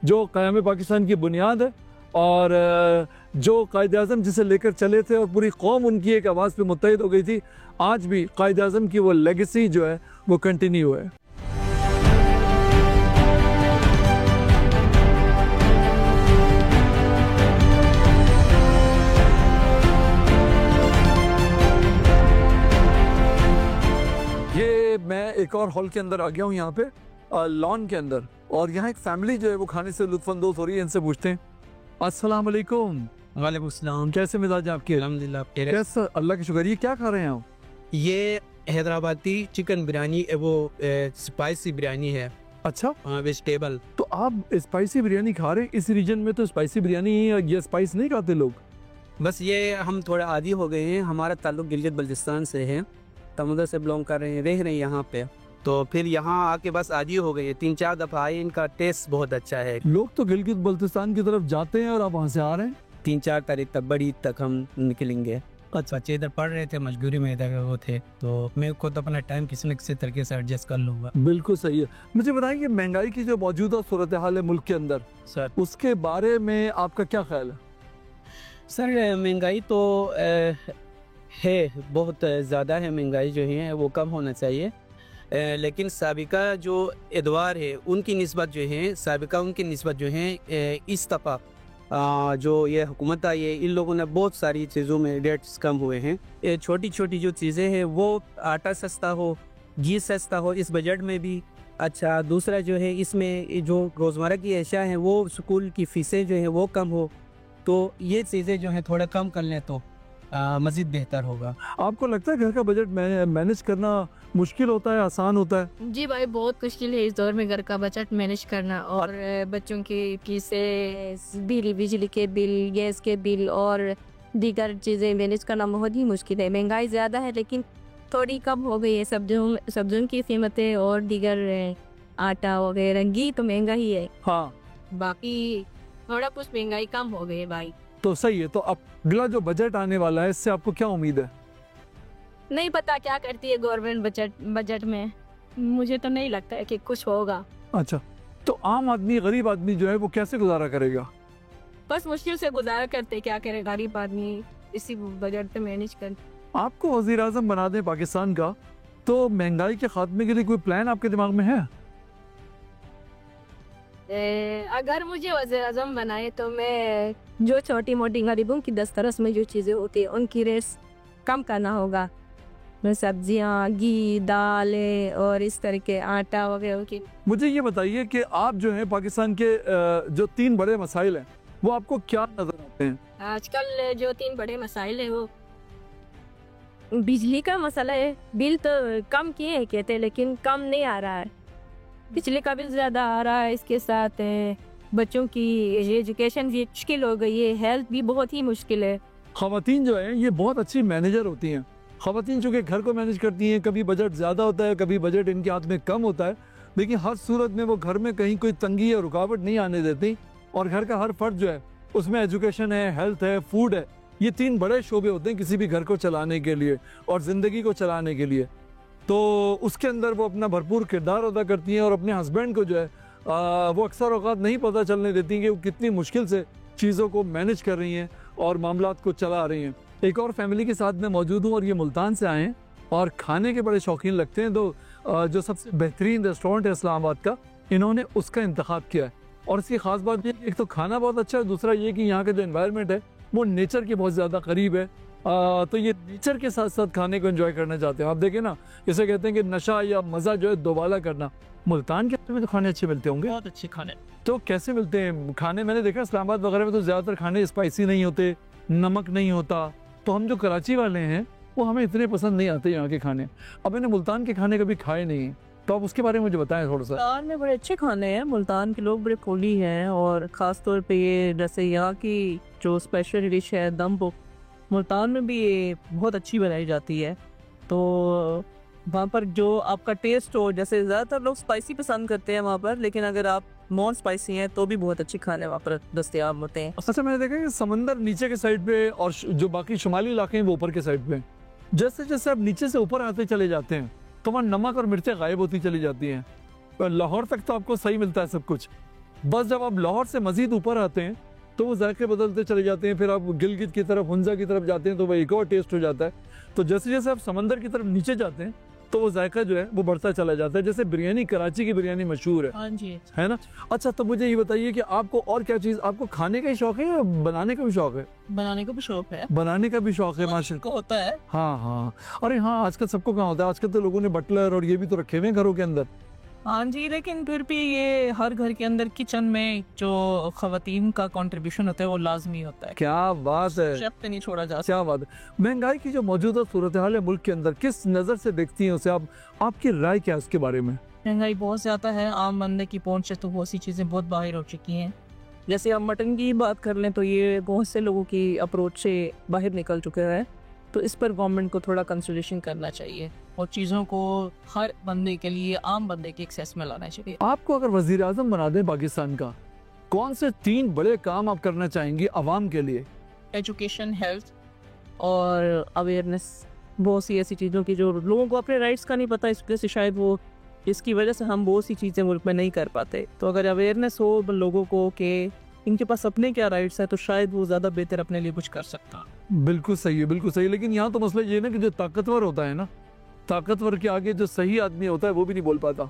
जो क़याम पाकिस्तान की बुनियाद है, और जो कायद आज़म जिसे लेकर चले थे और पूरी कौम उनकी एक आवाज़ पे मुत्तहिद हो गई थी। आज भी कायद आज़म की वो लेगेसी जो है वो कंटिन्यू है। ये मैं एक और हॉल के अंदर आ गया हूँ, यहाँ पे लॉन के अंदर, और यहाँ एक फैमिली जो है वो खाने से लुत्फ़अंदोज़ हो रही है। इनसे पूछते हैं। अस्सलाम वालेकुम।
वालेकुम सलाम।
कैसे मिजाज है आपके?
अल्हम्दुलिल्लाह।
कैसा? अल्लाह का शुक्र। ये क्या खा रहे हैं आप?
ये हैदराबादी चिकन बिरयानी, वो स्पाइसी बिरयानी है।
अच्छा,
वेजिटेबल।
तो आप स्पाइसी बिरयानी खा रहे हैं? इस रीजन में तो स्पाइसी बिरयानी ये स्पाइस नहीं खाते लोग।
बस ये हम थोड़ा आदी हो गए हैं। हमारा ताल्लुक गिलगित बल्तिस्तान से है, हम उधर से बिलोंग कर रहे हैं, रह रहे हैं यहाँ पे। तो फिर यहाँ आके बस आदी हो गई है। 3-4 दफ़ा आए, इनका टेस्ट बहुत अच्छा है।
लोग तो गिलगित बल्तिस्तान की तरफ जाते हैं और आप वहाँ से आ रहे हैं।
3-4 तारीख तक, बड़ी ईद तक हम निकलेंगे।
अच्छा।
बच्चे इधर पढ़ रहे थे, मजबूरी में इधर वो थे, तो मैं खुद अपना टाइम किसी न किसी तरीके से एडजस्ट कर लूँगा।
बिल्कुल सही है। मुझे बताइए महंगाई की जो मौजूदा सूरत हाल है मुल्क के अंदर
सर,
उसके बारे में आपका क्या ख्याल है?
सर महंगाई तो है, बहुत ज़्यादा है। महंगाई जो है वो कम होना चाहिए, लेकिन साबिका जो एदवार है उनकी निस्बत जो है, साबिका उनकी निस्बत जो है इस दफ़ा जो ये हुकूमत आई है, इन लोगों ने बहुत सारी चीज़ों में रेट्स कम हुए हैं। छोटी छोटी जो चीज़ें हैं वो आटा सस्ता हो, घी सस्ता हो इस बजट में भी। अच्छा, दूसरा जो है इसमें जो रोज़मर्रा की अशिया हैं वो स्कूल की फ़ीसें जो हैं वो कम हो, तो ये चीज़ें जो हैं थोड़ा कम कर लें तो मज़ीद बेहतर होगा।
आपको लगता है घर का बजट मैनेज करना मुश्किल होता है, आसान होता है?
जी भाई, बहुत मुश्किल है इस दौर में घर का बजट मैनेज करना, और बच्चों की फीसें, बिल, बिजली के बिल, गैस के बिल और दीगर चीज़ें मैनेज करना बहुत ही मुश्किल है। महंगाई ज़्यादा है लेकिन थोड़ी कम हो गई है। सब्जियों की कीमतें और दीगर आटा वगैरह, घी तो महंगा ही है,
हाँ,
बाकी थोड़ा कुछ महंगाई कम हो गई है भाई।
तो सही है। तो अब अगला जो बजट आने वाला है, इससे आपको क्या उम्मीद है?
नहीं पता क्या करती है गवर्नमेंट बजट में, मुझे तो नहीं लगता है कि कुछ होगा।
अच्छा, तो आम आदमी, गरीब आदमी जो है वो कैसे गुजारा करेगा?
बस मुश्किल से गुजारा करते, क्या करे गरीब आदमी इसी बजट पे मैनेज कर।
आपको वजीर आजम बना दें पाकिस्तान का, तो महंगाई के खात्मे के लिए कोई प्लान आपके दिमाग में है?
अगर मुझे वज़ीर आज़म बनाए तो मैं जो छोटी मोटी गरीबों की दस्तरस में जो चीज़ें होती हैं उनकी रेट्स कम करना होगा। मैं सब्जियां, घी, दालें और इस तरह के आटा वगैरह की।
मुझे ये बताइए कि आप जो है पाकिस्तान के जो 3 बड़े मसाइल हैं वो आपको क्या नजर आते हैं?
आजकल जो 3 बड़े मसाइल हैं वो बिजली का मसला है। बिल तो कम किए हैं कहते हैं, लेकिन कम नहीं आ रहा है। बिजली का बिल ज़्यादा आ रहा है, इसके साथ बच्चों की एजुकेशन भी मुश्किल हो गई है, हेल्थ भी बहुत ही मुश्किल है।
ख़वातीन जो है ये बहुत अच्छी मैनेजर होती हैं। ख़वातीन चूँकि घर को मैनेज करती हैं, कभी बजट ज़्यादा होता है, कभी बजट इनके हाथ में कम होता है, लेकिन हर सूरत में वो घर में कहीं कोई तंगी या रुकावट नहीं आने देती। और घर का हर फर्द जो है उसमें एजुकेशन है, हेल्थ है, फूड है, ये 3 बड़े शोबे होते हैं किसी भी घर को चलाने के लिए और ज़िंदगी को चलाने के लिए। तो उसके अंदर वो अपना भरपूर किरदार अदा करती हैं और अपने हस्बैंड को जो है वो अक्सर औक़ात नहीं पता चलने देती कि वो कितनी मुश्किल से चीज़ों को मैनेज कर रही हैं और मामलात को चला रही हैं। एक और फैमिली के साथ मैं मौजूद हूँ और ये मुल्तान से आए हैं और खाने के बड़े शौकीन लगते हैं। तो जो सबसे बेहतरीन रेस्टोरेंट है इस्लामाबाद का, इन्होंने उसका इंतखाब किया है। और इसकी ख़ास बात ये, एक तो खाना बहुत अच्छा है, दूसरा ये कि यहाँ का जो एनवायरनमेंट है वो नेचर के बहुत ज़्यादा करीब है। तो ये नेचर के साथ साथ खाने को एंजॉय करना चाहते हैं। आप देखें ना, इसे कहते हैं कि नशा या मज़ा जो है दोबाला करना। मुल्तान के अंदर में तो खाने अच्छे मिलते होंगे,
बहुत अच्छे खाने।
तो कैसे मिलते हैं खाने? मैंने देखा इस्लामाबाद वगैरह में तो ज़्यादातर खाने स्पाइसी नहीं होते, नमक नहीं होता। तो हम जो कराची वाले हैं वो हमें इतने पसंद नहीं आते यहाँ के खाने। अब मैंने मुल्तान के खाने कभी खाए नहीं, तो आप उसके बारे में मुझे बताएं थोड़ा सा।
मुल्तान में बड़े अच्छे खाने हैं, मुल्तान के लोग बड़े फूली हैं, और ख़ास तौर पे ये जैसे यहाँ की जो स्पेशल डिश है दम पुख, मुल्तान में भी ये बहुत अच्छी बनाई जाती है। तो वहाँ पर जो आपका टेस्ट हो, जैसे ज़्यादातर लोग स्पाइसी पसंद करते हैं वहाँ पर, लेकिन अगर आप नॉन स्पाइसी हैं तो भी बहुत अच्छे खाने वहाँ पर दस्तयाब होते हैं।
अच्छा, मैंने देखा कि समंदर नीचे के साइड पे और जो बाकी शुमाली इलाके हैं वो ऊपर के साइड पे। जैसे जैसे आप नीचे से ऊपर आते चले जाते हैं तो वहाँ नमक और मिर्चें गायब होती चली जाती हैं। लाहौर तक तो आपको सही मिलता है सब कुछ, बस जब आप लाहौर से मज़ीद ऊपर आते हैं तो वो जायके बदलते चले जाते हैं। फिर आप गिलगित की तरफ, हुंजा की तरफ जाते हैं तो वह एक और टेस्ट हो जाता है। तो जैसे जैसे आप समंदर की तरफ नीचे जाते हैं तो वो जायका जो है वो बढ़ता चला जाता है। जैसे बिरयानी, कराची की बिरयानी मशहूर है,
हाँ जी,
है ना? अच्छा, तो मुझे ये बताइए कि आपको और क्या चीज़, आपको खाने का ही शौक है या बनाने का भी शौक है?
बनाने का भी शौक है।
बनाने का भी शौक है, माशाल्लाह
को होता है।
हाँ हाँ, अरे हाँ, आजकल सबको कहाँ होता है, आजकल तो लोगों ने बटलर और ये भी तो रखे हुए हैं घरों के अंदर।
हाँ जी, लेकिन फिर भी ये हर घर के अंदर किचन में जो खवातीन का कंट्रीब्यूशन होता है वो लाजमी होता है।
क्या बात है,
शेफ पे नहीं छोड़ा जा सकता।
क्या बात है। महंगाई की जो मौजूदा सूरत हाल है मुल्क के अंदर, किस नज़र से देखती हैं उसे आप? आपकी राय क्या है उसके बारे में?
महंगाई बहुत ज़्यादा है, आम बंदे की पहुंच से तो बहुत सी चीज़ें बहुत बाहर हो चुकी हैं। जैसे आप मटन की बात कर लें तो ये बहुत से लोगों की अप्रोच से बाहर निकल चुका है। तो इस पर गवर्नमेंट को थोड़ा कंसल्टेशन करना चाहिए और चीज़ों को हर बंदे के लिए, आम बंदे के एक्सेस में लाना चाहिए।
आपको अगर वजीर आजम बना दें पाकिस्तान का, कौन से 3 बड़े काम आप करना चाहेंगे आवाम के लिए?
एजुकेशन, हेल्थ और अवेयरनेस। बहुत सी ऐसी चीज़ों की जो लोगों को अपने राइट्स का नहीं पता, इस वजह से शायद वो, इसकी वजह से हम बहुत सी चीज़ें मुल्क में नहीं कर पाते। तो अगर अवेयरनेस हो लोगों को कि इनके पास अपने क्या राइट्स है, तो शायद वो ज़्यादा बेहतर अपने लिए कुछ कर सकता।
बिल्कुल सही है, बिल्कुल सही। लेकिन यहाँ तो मसला ये ना कि जो ताकतवर होता है ना, ताकतवर के आगे जो सही आदमी होता है वो भी नहीं बोल पाता।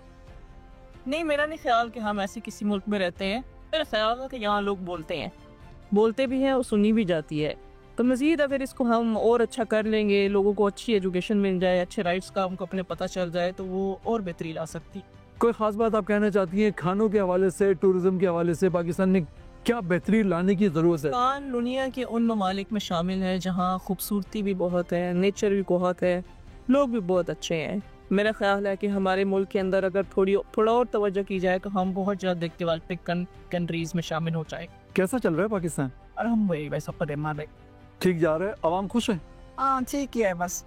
नहीं, मेरा नहीं ख्याल कि हम ऐसे किसी मुल्क में रहते हैं। मेरा ख्याल है कि यहाँ लोग बोलते भी हैं और सुनी भी जाती है। तो मज़ीद अगर इसको हम और अच्छा कर लेंगे, लोगों को अच्छी एजुकेशन मिल जाए, अच्छे राइट्स का उनको अपने पता चल जाए, तो वो और बेहतरी ला सकती।
कोई ख़ास बात आप कहना चाहती हैं खानों के हवाले से, टूरिज़्म के हवाले से? पाकिस्तान ने क्या बेहतरीन लाने की ज़रूरत है?
पाकिस्तान दुनिया के उन ममालिक में शामिल है जहाँ खूबसूरती भी बहुत है, नेचर भी बहुत है, लोग भी बहुत अच्छे हैं। मेरा ख्याल है कि हमारे मुल्क के अंदर अगर थोड़ा और तवज्जो की जाए तो हम बहुत ज़्यादा डेवलपिंग कंट्रीज़ में शामिल हो जाए।
कैसा चल रहा है पाकिस्तान?
अल्हम्दुलिल्लाह सब पर रहमान है।
ठीक जा रहा है? आवाम खुश है?
हाँ ठीक ही है, बस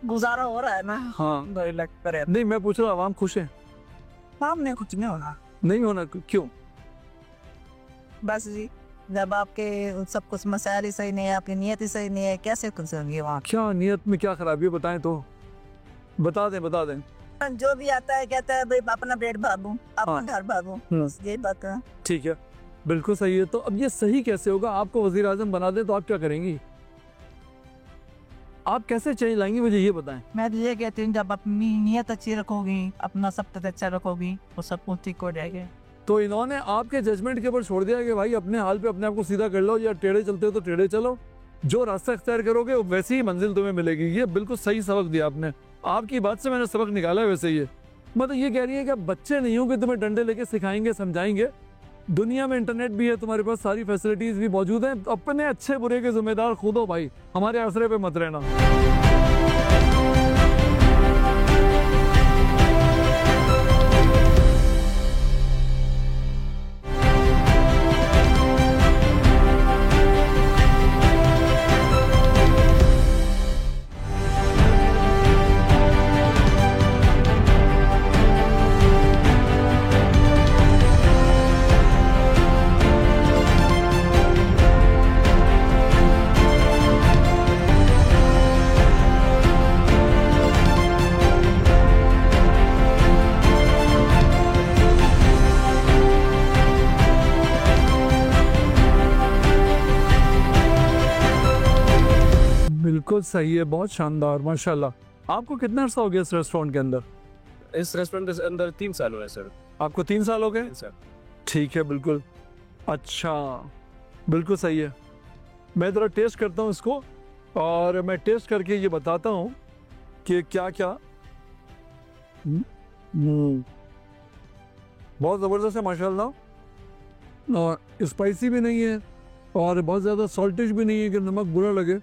गुजारा हो रहा है ना।
हाँ
करे
नहीं, मैं पूछ रहा हूँ आवाम खुश है?
सामने कुछ नहीं होगा।
नहीं होना क्यों?
बस जी, जब आपके सब कुछ मसाइल ही सही नहीं है, आपकी नीयत ही सही नहीं है, कैसे खुश होंगे वहाँ?
क्या नीयत में क्या खराबी है बताएं तो, बता दें।
जो भी आता है कहता है भाई अपना पेट भागूं, अपना घर भागूं, यही बात है।
ठीक है, बिल्कुल सही है। तो अब ये सही कैसे होगा? आपको वजीर आजम बना दे तो आप क्या करेंगी? आप कैसे चेंज लाएंगी, मुझे ये बताएं।
मैं तो ये कहती हूँ जब अपनी नीयत अच्छी रखोगी, अपना सब कुछ अच्छा रखोगी तो सब कुछ ठीक हो जाएगा।
तो इन्होंने आपके जजमेंट के ऊपर छोड़ दिया कि भाई अपने हाल पे अपने आप को सीधा कर लो, या टेढ़े चलते हो तो टेढ़े चलो, जो रास्ता अख्तियार करोगे वैसी ही मंजिल तुम्हें मिलेगी। ये बिल्कुल सही सबक दिया आपने, आपकी बात से मैंने सबक निकाला है। वैसे ये मतलब ये कह रही है कि अब बच्चे नहीं हो कि तुम्हें डंडे लेके सिखाएंगे समझाएंगे। दुनिया में इंटरनेट भी है, तुम्हारे पास सारी फैसिलिटीज भी मौजूद हैं, अपने अच्छे बुरे के जिम्मेदार खुद हो भाई, हमारे आसरे पे मत रहना। बिल्कुल सही है, बहुत शानदार, माशाल्लाह। आपको कितना अर्सा हो गया इस रेस्टोरेंट के अंदर?
इस रेस्टोरेंट के अंदर 3 साल हुए सर।
आपको 3 साल हो गए?
सर
ठीक है, बिल्कुल अच्छा, बिल्कुल सही है। मैं ज़रा टेस्ट करता हूँ इसको, और मैं टेस्ट करके ये बताता हूँ कि क्या क्या। बहुत ज़बरदस्त है माशाल्लाह, और स्पाइसी भी नहीं है और बहुत ज़्यादा सॉल्टिश भी नहीं है कि नमक बुरा लगे।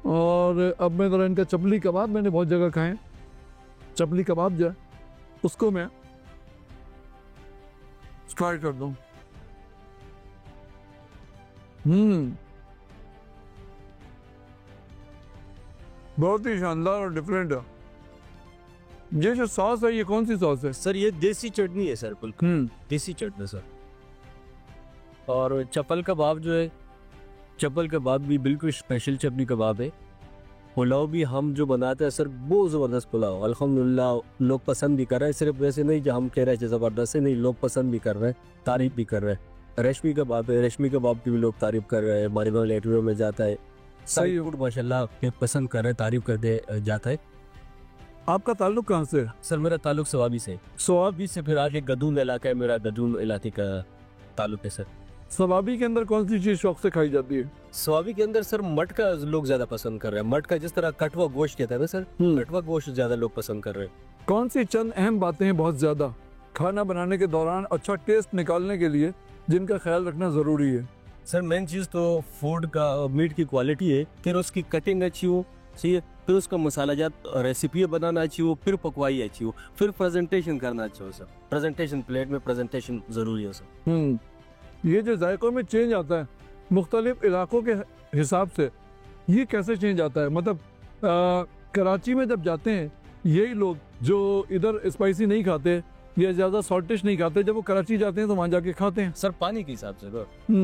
और अब मैं ज़रा इनका चपली कबाब, मैंने बहुत जगह खाए, चपली कबाब जो है उसको मैं ट्राई कर दूँ। बहुत ही शानदार और डिफरेंट है। ये जो सॉस है, ये कौन सी सॉस है?
सर ये देसी चटनी है सर, बिल्कुल देसी चटनी सर। और चपल कबाब जो है, चपल कबाब भी बिल्कुल स्पेशल चटनी कबाब है। पुलाव भी हम जो बनाते हैं सर बहुत ज़बरदस्त पुलाव, अल्हम्दुलिल्लाह लोग पसंद भी कर रहे हैं। सिर्फ वैसे नहीं जो हम कह रहे हैं ज़बरदस्त है, नहीं, लोग पसंद भी कर रहे हैं, तारीफ भी कर रहे हैं। रेशमी कबाब है, रेशमी कबाब की भी लोग तारीफ कर रहे हैं, हमारे वहाँ लेटरों में जाता है, सही फूड माशाल्लाह पसंद कर रहे हैं, तारीफ कर दे जाता है।
आपका ताल्लुक कहाँ से?
सर मेरा ताल्लुक सवाबी से, सवाबी से फिर आगे गदून इलाका है मेरा, गदून इलाके का ताल्लुक है सर।
सवाबी के अंदर कौन सी चीज़ शौक से खाई जाती है?
सवाबी के अंदर सर मटका लोग ज्यादा पसंद कर रहे हैं। मटका जिस तरह कटवा गोश्त कहता है ना सर, कटवा गोश्त ज्यादा लोग पसंद कर रहे हैं।
कौन सी चंद अहम बातें हैं बहुत ज्यादा खाना बनाने के दौरान अच्छा टेस्ट निकालने के लिए जिनका ख्याल रखना जरूरी है?
सर मेन चीज तो फूड का, मीट की क्वालिटी है, फिर उसकी कटिंग अच्छी हो, सही है, फिर उसका मसालाजात रेसिपी बनाना अच्छी हो, फिर पकवाई अच्छी हो, फिर प्रेजेंटेशन करना अच्छा हो सर। प्रेजेंटेशन, प्लेट में प्रेजेंटेशन जरूरी हो सर।
ये जो जायकों में चेंज आता है मुख्तलिफ इलाकों के हिसाब से, ये कैसे चेंज आता है? मतलब कराची में जब जाते हैं यही लोग जो इधर स्पाइसी नहीं खाते या ज़्यादा सॉल्टिश नहीं खाते, जब वो कराची जाते हैं तो वहाँ जाके खाते हैं।
सर पानी के हिसाब से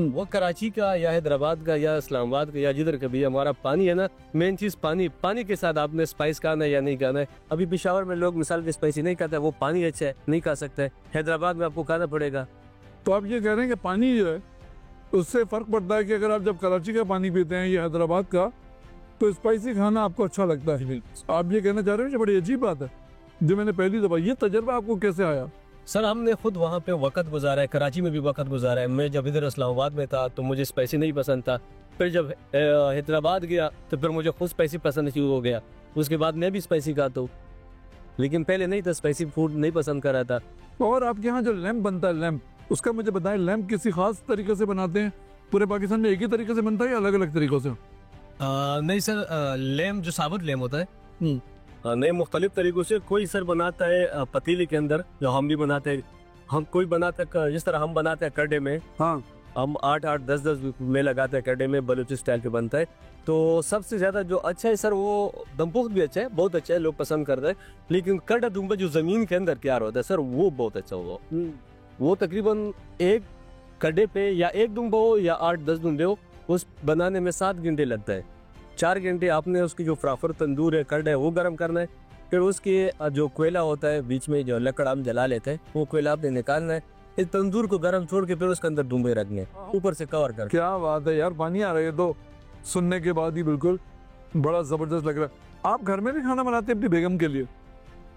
वो कराची का या हैदराबाद का या इस्लामाबाद का या जिधर का भी हमारा पानी है ना, मेन चीज़ पानी, पानी के साथ आपने स्पाइस खाना है या नहीं खाना है। अभी पेशावर में लोग मिसाल के स्पाइसी नहीं खाते, वो पानी अच्छा है, नहीं खा सकते। हैदराबाद में आपको खाना पड़ेगा।
तो आप ये कह रहे हैं कि पानी जो है उससे फ़र्क पड़ता है कि अगर आप जब कराची का पानी पीते हैं या हैदराबाद का तो स्पाइसी खाना आपको अच्छा लगता है। आप ये कहना चाह रहे हैं कि बड़ी अजीब बात है जो मैंने पहली दफ़ा, ये तजर्बा आपको कैसे आया?
सर हमने खुद वहाँ पे वक्त गुजारा है, कराची में भी वक्त गुजारा है। मैं जब इधर इस्लामाबाद में था तो मुझे स्पाइसी नहीं पसंद था, फिर जब हैदराबाद गया तो फिर मुझे खुद स्पाइसी पसंद शुरू हो गया। उसके बाद मैं भी स्पाइसी खाता हूँ, लेकिन पहले नहीं था, स्पाइसी फूड नहीं पसंद कर रहा था।
और आपके यहाँ जो लैम्प बनता है, लैम्प उसका मुझे बताएं, लैम्प किसी खास तरीके से बनाते हैं? पूरे पाकिस्तान में एक ही तरीके से बनता है या अलग अलग तरीकों से?
नहीं सर, लेम जो साबुत लेम होता है नहीं, मुख्तलिफ तरीकों से। कोई सर बनाता है पतीले के अंदर, जो हम भी बनाते हैं। हम कोई बनाता है जिस तरह हम बनाते हैं कड़े में,
हाँ
हम 8-8 10-10 में लगाते हैं कड़े में, बलूची स्टाइल पे बनता है। तो सबसे ज़्यादा जो अच्छा है सर वो दमपुख्त भी अच्छा है, बहुत अच्छा है, लोग पसंद करते हैं। लेकिन कड़ा दुम्बा जो ज़मीन के अंदर तैयार होता है सर, वो बहुत अच्छा होगा। वो तकरीबन एक कड़े पे या एक दुम्बा हो या 8-10 दुम्बे हो, उस बनाने में 7 घंटे लगता है। 4 घंटे आपने उसकी जो फ्राफर तंदूर है, कड़ है, वो गर्म करना है। फिर उसके जो कोयला होता है बीच में, जो लकड़ हम जला लेते हैं, वो कोयला आपने निकालना है। इस तंदूर को गर्म छोड़ के फिर उसके अंदर दुम्बे रखने हैं, ऊपर से कवर कर।
क्या बात है यार, पानी आ रहा है तो सुनने के बाद ही, बिल्कुल बड़ा जबरदस्त लग रहा है। आप घर में भी खाना बनाते हैं अपनी बेगम के लिए?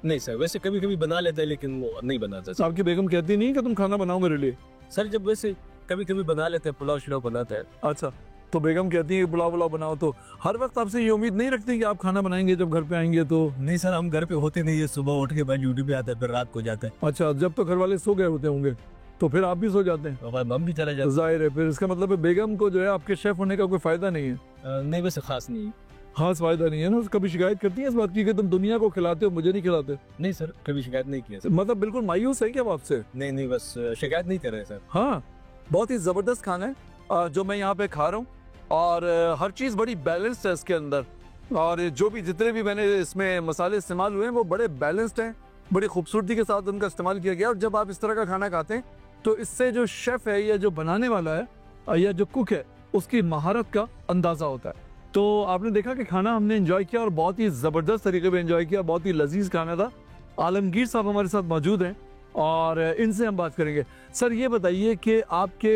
नहीं सर, वैसे कभी कभी बना लेते हैं, लेकिन वो नहीं बनाता सर।
आपकी बेगम कहती नहीं कि तुम खाना बनाओ मेरे लिए?
सर जब वैसे कभी कभी बना लेते हैं, पुलाव शुलाव बनाते हैं।
अच्छा, तो बेगम कहती है पुलाव पुलाव बनाओ, तो हर वक्त आपसे ये उम्मीद नहीं रखती कि आप खाना बनाएंगे जब घर पे आएंगे? तो
नहीं सर, हम घर पे होते नहीं है, सुबह उठ के बाद ड्यूटी पे आता है, फिर रात को जाता है।
अच्छा, जब तो घर वाले सो गए होते होंगे तो फिर आप भी सो जाते हैं?
हम भी चले जाते हैं।
जाहिर है, फिर इसका मतलब है बेगम को जो है आपके शेफ होने का कोई फायदा नहीं है?
नहीं, वैसे खास नहीं,
खास फायदा नहीं है ना। कभी शिकायत करती है इस बात की कि तुम दुनिया को खिलाते हो, मुझे नहीं खिलाते?
नहीं सर, कभी शिकायत नहीं की है सर।
मतलब बिल्कुल मायूस है क्या वो आपसे?
नहीं नहीं, बस शिकायत नहीं कर रहे सर।
हाँ, बहुत ही ज़बरदस्त खाना है जो मैं यहाँ पे खा रहा हूँ, और हर चीज़ बड़ी बैलेंस्ड है इसके अंदर। और जो भी जितने भी मैंने इसमें मसाले इस्तेमाल हुए हैं वो बड़े बैलेंस्ड हैं, बड़ी खूबसूरती के साथ उनका इस्तेमाल किया गया। और जब आप इस तरह का खाना खाते हैं तो इससे जो शेफ़ है या जो बनाने वाला है या जो कुक है, उसकी महारत का अंदाज़ा होता है। तो आपने देखा कि खाना हमने एंजॉय किया और बहुत ही ज़बरदस्त तरीके पे एंजॉय किया, बहुत ही लजीज खाना था। आलमगीर साहब हमारे साथ मौजूद हैं और इनसे हम बात करेंगे। सर ये बताइए कि आपके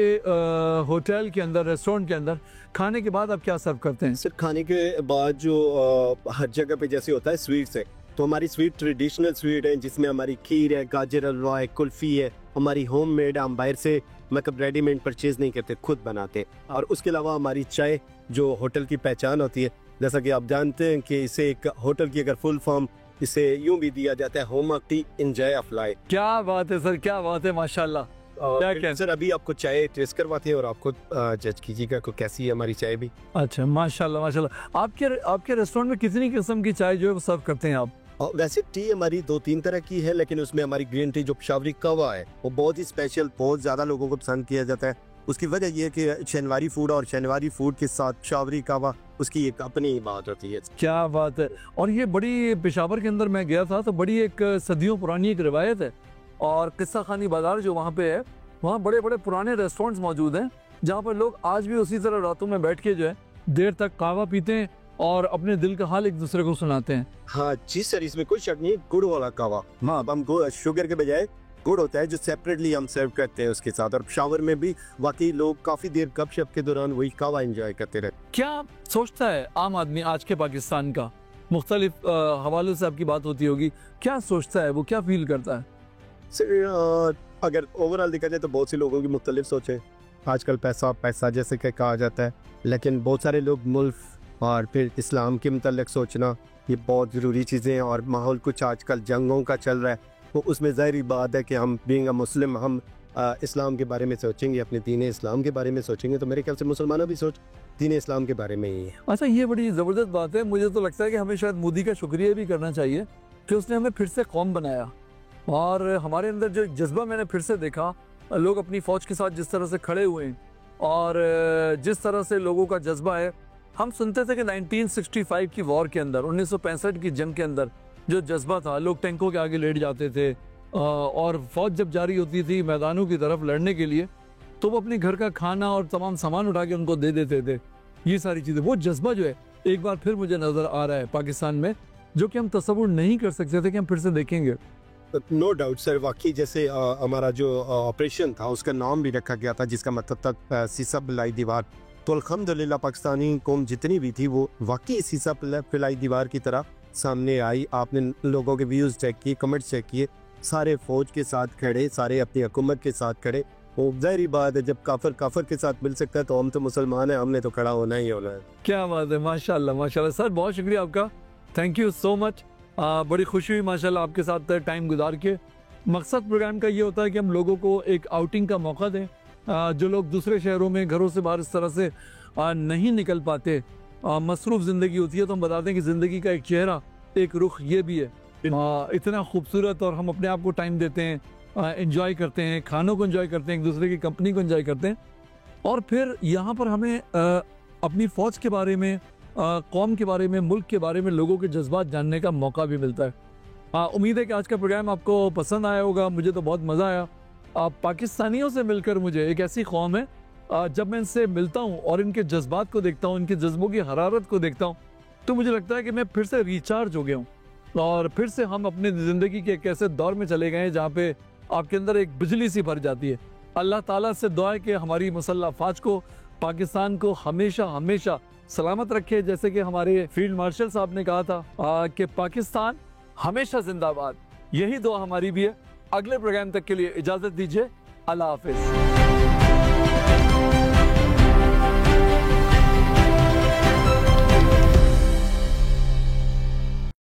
होटल के अंदर, रेस्टोरेंट के अंदर खाने के बाद आप क्या सर्व करते हैं?
सर खाने के बाद जो हर जगह पे जैसे होता है स्वीट्स है, तो हमारी स्वीट ट्रेडिशनल स्वीट है जिसमें हमारी खीर है, गाजर हलवा है, कुल्फ़ी है, हमारी होममेड, हम बाहर से मतलब रेडीमेड परचेज नहीं करते, खुद बनाते। और उसके अलावा हमारी चाय जो होटल की पहचान होती है, जैसा कि आप जानते हैं कि इसे एक होटल की अगर फुल फॉर्म इसे यूं भी दिया जाता है, home T enjoy of life.
क्या बात है सर, क्या बात है, माशाल्लाह। क्या कहते हैं
सर, अभी आपको चाय टेस्ट करवाते हैं और आपको जज कीजिएगा को कैसी है हमारी चाय भी।
अच्छा, माशाल्लाह माशाल्लाह। आपके रेस्टोरेंट में कितनी किस्म की चाय जो है वो सर्व करते हैं आप?
वैसे टी हमारी 2-3 तरह की है, लेकिन उसमें हमारी ग्रीन टी जो पेशावरी कहवा है वो बहुत ही स्पेशल, बहुत ज़्यादा लोगों को पसंद किया जाता है। उसकी वजह यह है कि शनिवारी फूड और शनिवारी फूड के साथ पेशावरी कहवा उसकी एक अपनी बात होती है।
क्या बात है। और ये बड़ी, पेशावर के अंदर मैं गया था तो बड़ी एक सदियों पुरानी एक रिवायत है, और किस्सा खानी बाजार जो वहाँ पे है, वहाँ बड़े बड़े पुराने रेस्टोरेंट्स मौजूद हैं जहाँ पर लोग आज भी उसी तरह रातों में बैठ के जो है देर तक कहवा पीते हैं और अपने दिल का हाल एक दूसरे को सुनाते हैं।
हाँ जी सर, इसमें कोई शक नहीं, गुड़ वाला कहवा। हाँ, हम शुगर के बजाय गुड़ होता है जो सेपरेटली हम सर्व करते हैं उसके साथ। और शावर में भी वाकई लोग काफी देर गपशप के दौरान वही कहवा एंजॉय करते रहे।
क्या सोचता है आम आदमी आज के पाकिस्तान का? मुख्तलिफ हवालों से आपकी बात होती होगी, क्या सोचता है वो, क्या फील करता है?
सर अगर ओवरऑल देखा जाए तो बहुत से लोगों की मुख्तलिफ सोचें। आजकल पैसा पैसा जैसे कि कहा जाता है, लेकिन बहुत सारे लोग मुल्क और फिर इस्लाम के मतलब सोचना ये बहुत ज़रूरी चीज़ें हैं। और माहौल कुछ आजकल जंगों का चल रहा है, तो उसमें ज़ाहिर बात है कि हम बीइंग अ मुस्लिम हम इस्लाम के बारे में सोचेंगे, अपने दीन इस्लाम के बारे में सोचेंगे। तो मेरे ख्याल से मुसलमानों भी सोच दीन इस्लाम के बारे में ही है।
अच्छा, ये बड़ी ज़बरदस्त बात है। मुझे तो लगता है कि हमें शायद मोदी का शुक्रिया भी करना चाहिए कि उसने हमें फिर से कौम बनाया, और हमारे अंदर जो जज्बा मैंने फिर से देखा, लोग अपनी फ़ौज के साथ जिस तरह से खड़े हुए हैं और जिस तरह से लोगों का जज्बा है। हम सुनते थे कि 1965 की वॉर के अंदर, 1965 की जंग के अंदर जो जज्बा था, लोग टैंकों के आगे लेट जाते थे और फ़ौज जब जारी होती थी मैदानों की तरफ लड़ने के लिए तो वो अपने घर का खाना और तमाम सामान उठा के उनको दे देते थे। ये सारी चीज़ें, वो जज्बा जो है एक बार फिर मुझे नज़र आ रहा है पाकिस्तान में, जो कि हम तसव्वुर नहीं कर सकते थे कि हम फिर से देखेंगे।
नो डाउट सर, वाकई जैसे हमारा जो ऑपरेशन था उसका नाम भी रखा गया था जिसका मतलब था सीसा पिलाई दीवार। तो अल्हम्दुलिल्लाह पाकिस्तानी कौम जितनी भी थी वो वाकई सीसा पिलाई दीवार की तरह सामने आई। आपने लोगों के व्यूज़ चेक किए, कमेंट्स चेक किए, सारे फौज के साथ खड़े, सारे अपनी हुकूमत के साथ खड़े। वो ज़ाहिर बात है जब काफिर के साथ मिल सकता है तो हम तो मुसलमान हैं, हमने तो खड़ा होना ही होना है।
क्या बात है, माशाल्लाह माशाल्लाह। सर बहुत शुक्रिया आपका, थैंक यू सो मच। बड़ी खुशी हुई माशाल्लाह आपके साथ टाइम गुजार के, मकसद प्रोग्राम का ये होता है कि हम लोगों को एक आउटिंग का मौका दें। जो लोग दूसरे शहरों में घरों से बाहर इस तरह से नहीं निकल पाते, मसरूफ़ ज़िंदगी होती है, तो हम बताते हैं कि ज़िंदगी का एक चेहरा, एक रुख ये भी है इतना खूबसूरत, और हम अपने आप को टाइम देते हैं, एंजॉय करते हैं, खानों को एंजॉय करते हैं, एक दूसरे की कंपनी को एंजॉय करते हैं। और फिर यहाँ पर हमें अपनी फ़ौज के बारे में, कौम के बारे में, मुल्क के बारे में लोगों के जज्बात जानने का मौका भी मिलता है। उम्मीद है कि आज का प्रोग्राम आपको पसंद आया होगा। मुझे तो बहुत मज़ा आया। पाकिस्तानियों से मिलकर मुझे, एक ऐसी कौम है जब मैं इनसे मिलता हूँ और इनके जज्बात को देखता हूँ, इनके जज्बों की हरारत को देखता हूँ, तो मुझे लगता है कि मैं फिर से रिचार्ज हो गया हूँ और फिर से हम अपने ज़िंदगी के एक ऐसे दौर में चले गए हैं जहाँ पे आपके अंदर एक बिजली सी भर जाती है। अल्लाह ताला से दुआ है कि हमारी मुसल्लह फ़ौज को, पाकिस्तान को हमेशा हमेशा सलामत रखे। जैसे कि हमारे फील्ड मार्शल साहब ने कहा था कि पाकिस्तान हमेशा जिंदाबाद। यही दुआ हमारी भी है। अगले प्रोग्राम तक के लिए इजाज़त दीजिए। अल्लाह हाफिज़।